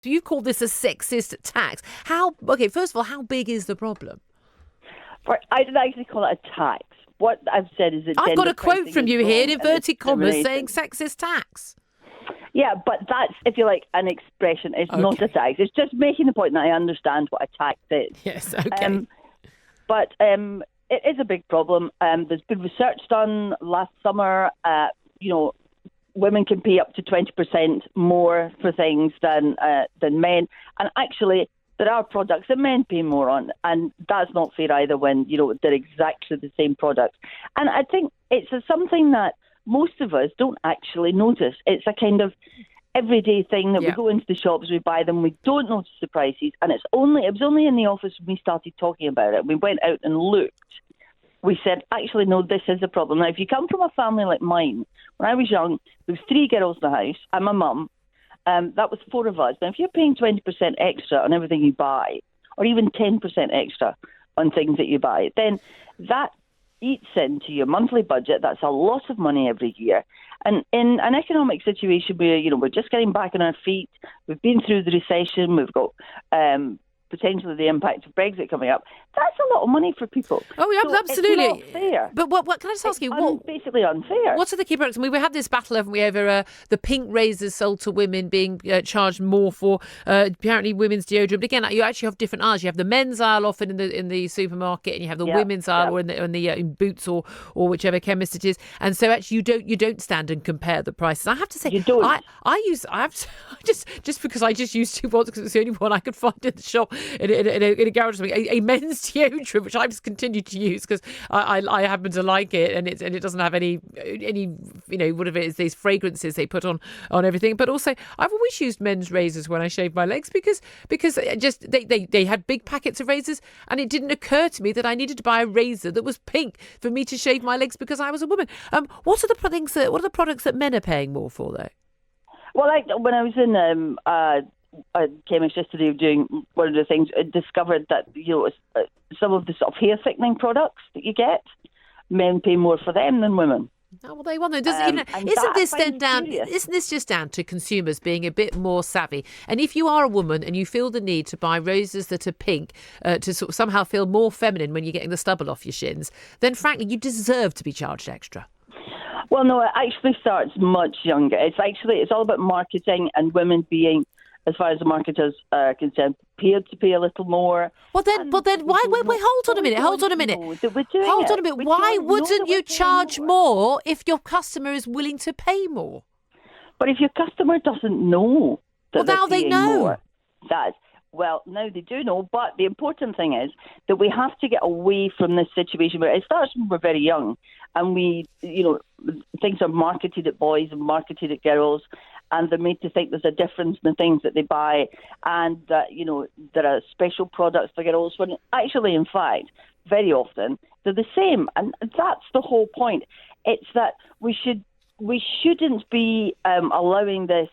So you've called this a sexist tax. First of all, how big is the problem? I didn't actually call it a tax. What I've said is that I've got a quote from you here in inverted commas saying sexist tax. Yeah, but that's, if you like, an expression. It's not a tax. It's just making the point that I understand what a tax is. Yes, okay. But it is a big problem. There's been research done last summer. Women can pay up to 20% more for things than men. And actually, there are products that men pay more on. And that's not fair either when, they're exactly the same products. And I think it's something that most of us don't actually notice. It's a kind of everyday thing that we go into the shops, we buy them, we don't notice the prices. And it was only in the office when we started talking about it. We went out and looked. We said, actually, no, this is a problem. Now, if you come from a family like mine, when I was young, there was 3 girls in the house and my mum. That was 4 of us. Now, if you're paying 20% extra on everything you buy, or even 10% extra on things that you buy, then that eats into your monthly budget. That's a lot of money every year. And in an economic situation where, we're just getting back on our feet, we've been through the recession, we've got potentially the impact of Brexit coming up, that's a lot of money for people. Oh, yeah, so absolutely. It's not fair. But what can I just ask you? Basically unfair. What are the key products? I mean, we had this battle, haven't we, over the pink razors sold to women being charged more for apparently women's deodorant. But again, you actually have different aisles. You have the men's aisle often in the supermarket, and you have the women's aisle or in Boots or whichever chemist it is. And so actually, you don't stand and compare the prices. I have to say, you don't. Just because I just used 2 bottles because it's the only one I could find in the shop. In a garage, a men's deodorant, which I've just continued to use because I happen to like it, and it doesn't have any whatever it is, these fragrances they put on everything. But also, I've always used men's razors when I shave my legs because just they had big packets of razors, and it didn't occur to me that I needed to buy a razor that was pink for me to shave my legs because I was a woman. What are the products that men are paying more for though? Well, when I was in a chemist yesterday doing one of the things, I discovered that some of the sort of hair thickening products that you get, men pay more for them than women. Oh, well, they want them. Isn't this just down to consumers being a bit more savvy? And if you are a woman and you feel the need to buy roses that are pink to sort of somehow feel more feminine when you're getting the stubble off your shins, then frankly, you deserve to be charged extra. Well, no, it actually starts much younger. It's all about marketing and women being, as far as the marketers are concerned, prepared to pay a little more. Well, then, why? Wait, hold on a minute. Hold on a minute. Why wouldn't you charge more if your customer is willing to pay more? But if your customer doesn't know that now they know. Now they do know, but the important thing is that we have to get away from this situation where it starts when we're very young and things are marketed at boys and marketed at girls, and they're made to think there's a difference in the things that they buy, and that, there are special products for girls, when actually, in fact, very often, they're the same. And that's the whole point. It's that we shouldn't be allowing this,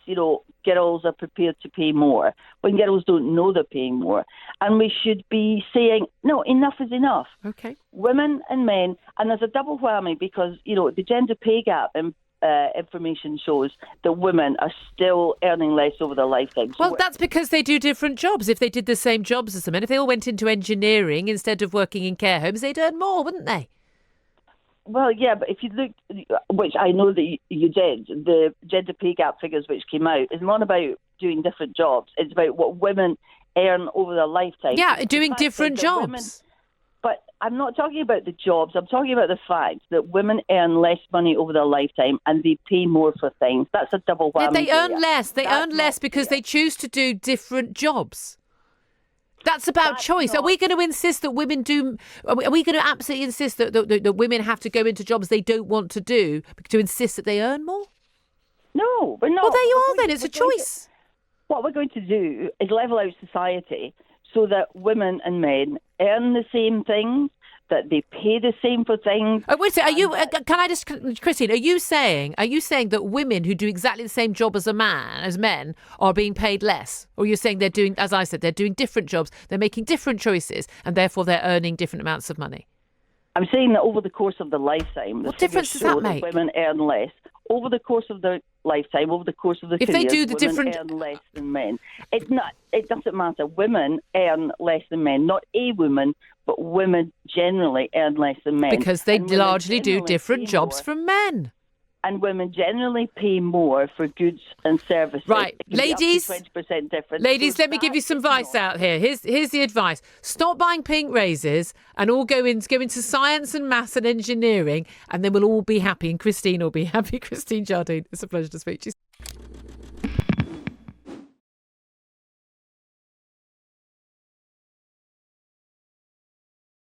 girls are prepared to pay more when girls don't know they're paying more. And we should be saying, no, enough is enough. Okay. Women and men, and there's a double whammy because, the gender pay gap information shows that women are still earning less over their lifetime. Well, that's because they do different jobs. If they did the same jobs as the men, if they all went into engineering instead of working in care homes, they'd earn more, wouldn't they? Well, yeah, but if you look, which I know that you did, the gender pay gap figures which came out is not about doing different jobs. It's about what women earn over their lifetime. Yeah, doing different jobs. But I'm not talking about the jobs. I'm talking about the fact that women earn less money over their lifetime and they pay more for things. That's a double whammy. Yeah, they earn less. They earn less because they choose to do different jobs. That's about choice. Are we going to insist that women do? Are we going to absolutely insist that women have to go into jobs they don't want to do to insist that they earn more? No, we're not. Well, there you are then. It's a choice. What we're going to do is level out society so that women and men earn the same things, that they pay the same for things. Oh, wait a second, Christine, are you saying that women who do exactly the same job as men are being paid less? Or you're saying they're doing, as I said, they're doing different jobs, they're making different choices, and therefore they're earning different amounts of money? I'm saying that over the course of the lifetime, what difference does that make? Women earn less over the course of their lifetime, over the course of their if careers, they do the women different, earn less than men. It doesn't matter. Women earn less than men. Not a woman, but women generally earn less than men. because they And women largely do generally different pay jobs more. from men. And women generally pay more for goods and services. Right, It can be up to ladies. 20% difference. Ladies, So let me give you that some is advice not- out here. Here's the advice. Stop buying pink razors and all go into science and maths and engineering, and then we'll all be happy, and Christine will be happy. Christine Jardine, it's a pleasure to speak to you.